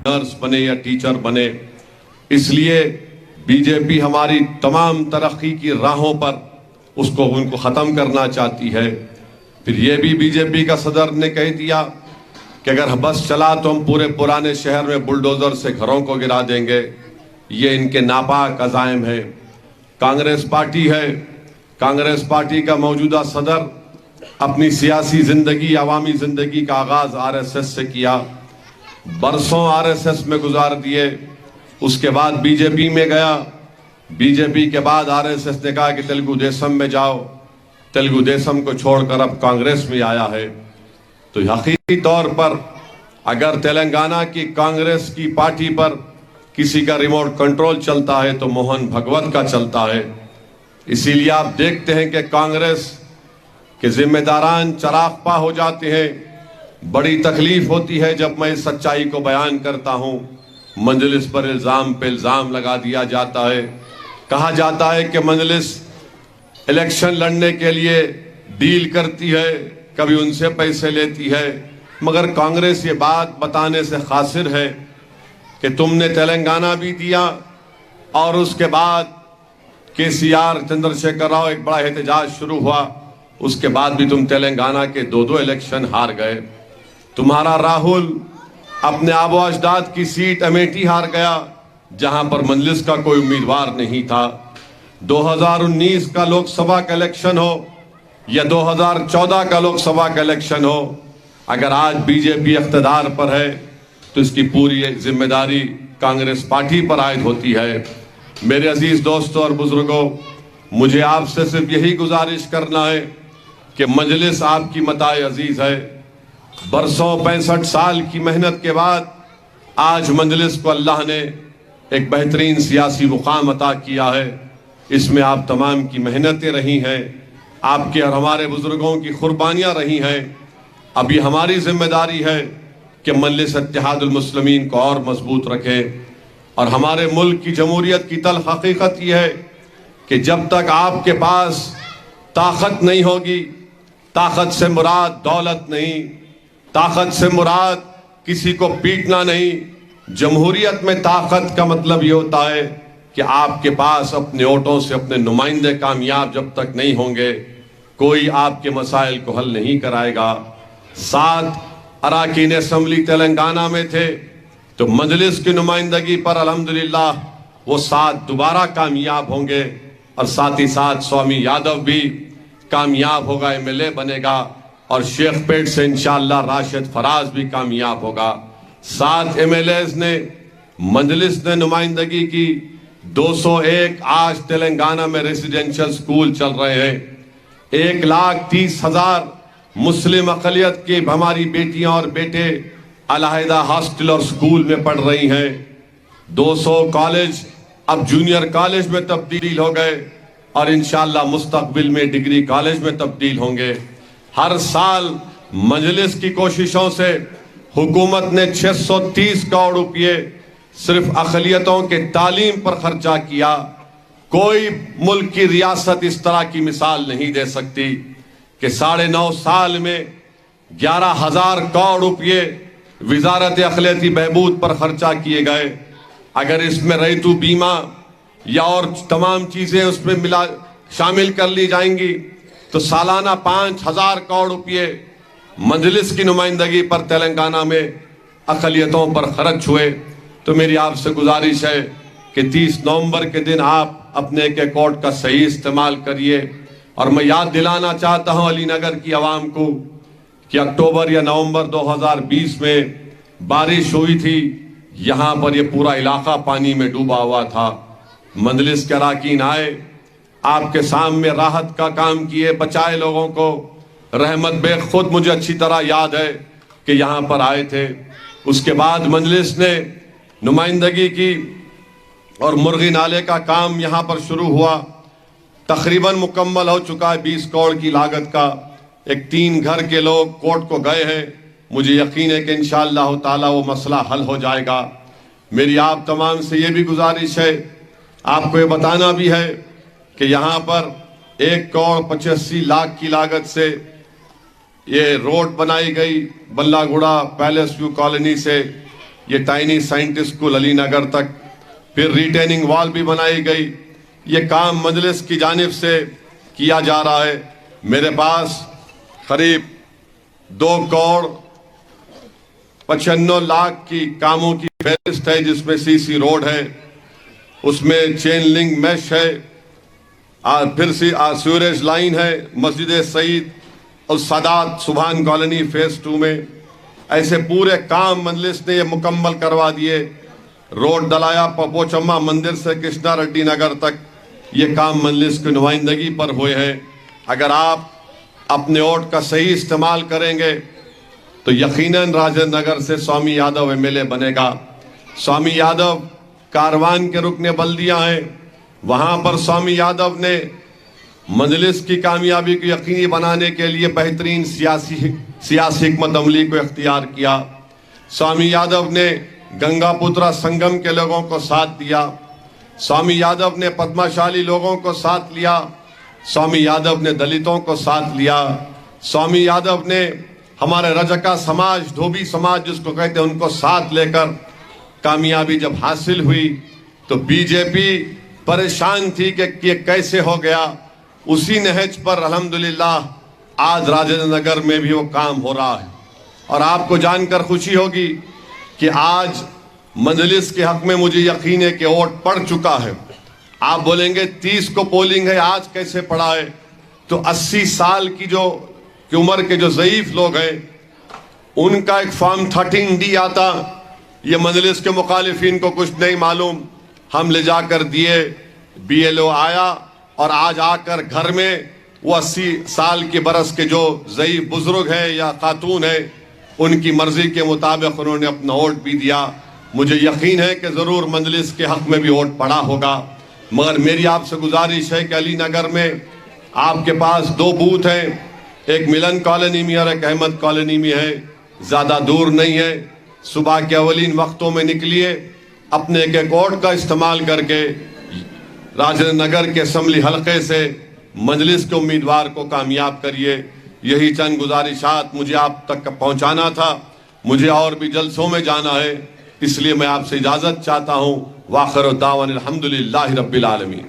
Nurse बने या teacher बने। इसलिए बीजेपी हमारी तमाम तरक्की की राहों पर उनको ख़त्म करना चाहती है। फिर ये भी बीजेपी का सदर ने कह दिया कि अगर बस चला तो हम पूरे पुराने शहर में बुलडोज़र से घरों को गिरा देंगे। ये इनके नापाक अज़ाइम है। कांग्रेस पार्टी है, कांग्रेस पार्टी का मौजूदा सदर अपनी सियासी ज़िंदगी, अवामी ज़िंदगी का आगाज़ आरएसएस से किया, बरसों आरएसएस में गुजार दिए, उसके बाद बीजेपी में गया, बीजेपी के बाद आरएसएस ने कहा कि तेलुगु देशम में जाओ, तेलुगु देशम को छोड़कर अब कांग्रेस में आया है। तो हकीकी तौर पर अगर तेलंगाना की कांग्रेस की पार्टी पर किसी का रिमोट कंट्रोल चलता है तो मोहन भगवत का चलता है। इसीलिए आप देखते हैं कि कांग्रेस के जिम्मेदारान चरागपा हो जाते हैं। बड़ी तकलीफ होती है जब मैं इस सच्चाई को बयान करता हूं। मजलिस पर इल्ज़ाम पे इल्ज़ाम लगा दिया जाता है। कहा जाता है कि मजलिस इलेक्शन लड़ने के लिए डील करती है, कभी उनसे पैसे लेती है, मगर कांग्रेस ये बात बताने से कासिर है कि तुमने तेलंगाना भी दिया और उसके बाद केसीआर चंद्रशेखर राव एक बड़ा एहतजाज शुरू हुआ, उसके बाद भी तुम तेलंगाना के दो इलेक्शन हार गए। तुम्हारा राहुल अपने आबो अजदाद की सीट अमेठी हार गया जहां पर मजलिस का कोई उम्मीदवार नहीं था। 2019 का लोकसभा का इलेक्शन हो या 2014 का लोकसभा का इलेक्शन हो, अगर आज बीजेपी इख्तिदार पर है तो इसकी पूरी जिम्मेदारी कांग्रेस पार्टी पर आयद होती है। मेरे अजीज दोस्तों और बुजुर्गों, मुझे आपसे सिर्फ यही गुजारिश करना है कि मजलिस आपकी मताए अजीज है। बरसों 65 साल की मेहनत के बाद आज मजलिस को अल्लाह ने एक बेहतरीन सियासी मुकाम अता किया है। इसमें आप तमाम की मेहनतें रही हैं, आपके और हमारे बुजुर्गों की कुर्बानियां रही हैं। अभी हमारी जिम्मेदारी है कि मजलिस इत्तेहादुल मुस्लिमीन को और मजबूत रखे। और हमारे मुल्क की जमहूरियत की तल्ख हकीकत यह है कि जब तक आपके पास ताकत नहीं होगी, ताकत से मुराद दौलत नहीं, ताकत से मुराद किसी को पीटना नहीं, जमहूरियत में ताकत का मतलब ये होता है कि आपके पास अपने वोटों से अपने नुमाइंदे कामयाब जब तक नहीं होंगे, कोई आपके मसाइल को हल नहीं कराएगा। 7 अरकान असम्बली तेलंगाना में थे तो मजलिस की नुमाइंदगी पर अल्हम्दुलिल्लाह वो 7 दोबारा कामयाब होंगे और साथ ही साथ स्वामी यादव भी कामयाब होगा, एमएलए बनेगा और शेखपेट से इंशाअल्लाह राशिद फराज भी कामयाब होगा। 7 एमएलएज ने मजलिस ने नुमाइंदगी की। 201 आज तेलंगाना में रेसिडेंशियल स्कूल चल रहे हैं। 1,30,000 मुस्लिम अक़लियत की हमारी बेटियां और बेटे अलहदा हॉस्टल और स्कूल में पढ़ रही हैं। 200 कॉलेज अब जूनियर कॉलेज में तब्दील हो गए और इंशाअल्लाह मुस्तकबिल में डिग्री कॉलेज में तब्दील होंगे। हर साल मजलिस की कोशिशों से हुकूमत ने 630 करोड़ रुपये सिर्फ अक़लियतों के तालीम पर खर्चा किया। कोई मुल्क की रियासत इस तरह की मिसाल नहीं दे सकती कि 9.5 साल में 11,000 करोड़ रुपये वजारत अक़लियती बहबूद पर खर्चा किए गए। अगर इसमें रैयतू बीमा या और तमाम चीजें उसमें मिला शामिल कर ली जाएंगी तो सालाना 5,000 करोड़ रुपये मजलिस की नुमाइंदगी पर तेलंगाना में अक़लियतों पर खर्च हुए। तो मेरी आपसे गुजारिश है कि 30 नवंबर के दिन आप अपने एक वोट का सही इस्तेमाल करिए। और मैं याद दिलाना चाहता हूं अली नगर की आवाम को कि अक्टूबर या नवंबर 2020 में बारिश हुई थी, यहां पर यह पूरा इलाका पानी में डूबा हुआ था। मजलिस के अरकान आए, आपके सामने राहत का काम किए, बचाए लोगों को। रहमत बेग खुद मुझे अच्छी तरह याद है कि यहां पर आए थे। उसके बाद मजलिस ने नुमाइंदगी की और मुर्गी नाले का काम यहां पर शुरू हुआ, तकरीबन मुकम्मल हो चुका है। 20 करोड़ की लागत का एक 3 घर के लोग कोर्ट को गए हैं। मुझे यकीन है कि इंशाअल्लाह ताला वो मसला हल हो जाएगा। मेरी आप तमाम से ये भी गुजारिश है, आपको ये बताना भी है कि यहाँ पर 1,85,00,000 की लागत से ये रोड बनाई गई बल्लागुड़ा पैलेस व्यू कॉलोनी से ये tiny scientist school Ali Nagar तक, फिर रिटेनिंग वॉल भी बनाई गई। ये काम मजलिस की जानिब से किया जा रहा है। मेरे पास करीब 2 करोड़ 95 लाख की कामों की फहरिस्त है, जिसमें सीसी रोड है, उसमें चेन लिंक मैश है, फिर सीवरेज लाइन है, मस्जिद सईद और सादात सुभान कॉलोनी फेज 2 में। ऐसे पूरे काम मजलिस ने ये मुकम्मल करवा दिए। रोड डलाया पपोचम्मा मंदिर से कृष्णा रेड्डी नगर तक, ये काम मजलिस की नुमाइंदगी पर हुए हैं। अगर आप अपने वोट का सही इस्तेमाल करेंगे तो यकीनन राजेंद्र नगर से स्वामी यादव एमएलए बनेगा। स्वामी यादव कारवान के रुकने बल्दियां हैं, वहां पर स्वामी यादव ने मजलिस की कामयाबी को यकीनी बनाने के लिए बेहतरीन सियासी हिकमत अमली को इख्तियार किया। स्वामी यादव ने गंगापुत्रा संगम के लोगों को साथ दिया। स्वामी यादव ने पद्माशाली लोगों को साथ लिया। स्वामी यादव ने दलितों को साथ लिया। स्वामी यादव ने हमारे रजका समाज, धोबी समाज जिसको कहते हैं, उनको साथ लेकर कामयाबी जब हासिल हुई तो बीजेपी परेशान थी कि ये कैसे हो गया। उसी नहज पर अल्हम्दुलिल्लाह आज राजेंद्र नगर में भी वो काम हो रहा है। और आपको जानकर खुशी होगी कि आज मजलिस के हक में मुझे यकीन है कि वोट पड़ चुका है। आप बोलेंगे 30 को पोलिंग है, आज कैसे पड़ा है? तो 80 साल की उम्र के जो ज़ईफ लोग हैं, उनका एक फॉर्म 13D आता, ये मजलिस के मुखालिफिन को कुछ नहीं मालूम, हम ले जाकर दिए। BLO आया और आज आकर घर में वो 80 साल के बरस के जो ज़ईफ बुजुर्ग हैं या खातून है, उनकी मर्जी के मुताबिक उन्होंने अपना वोट भी दिया। मुझे यकीन है कि ज़रूर मजलिस के हक में भी वोट पड़ा होगा। मगर मेरी आपसे गुजारिश है कि अली नगर में आपके पास 2 बूथ हैं, एक मिलन कॉलोनी में और एक अहमद कॉलोनी में है, ज़्यादा दूर नहीं है। सुबह के अवलीन वक्तों में निकलिए, अपने एक वोट का इस्तेमाल करके राजेंद्र नगर के असम्बली हलके से मजलिस के उम्मीदवार को कामयाब करिए। यही चंद गुजारिशात मुझे आप तक पहुंचाना था। मुझे और भी जलसों में जाना है, इसलिए मैं आपसे इजाजत चाहता हूं। वाखिर दावान अल्हम्दुलिल्लाहि रब्बिल आलमीन।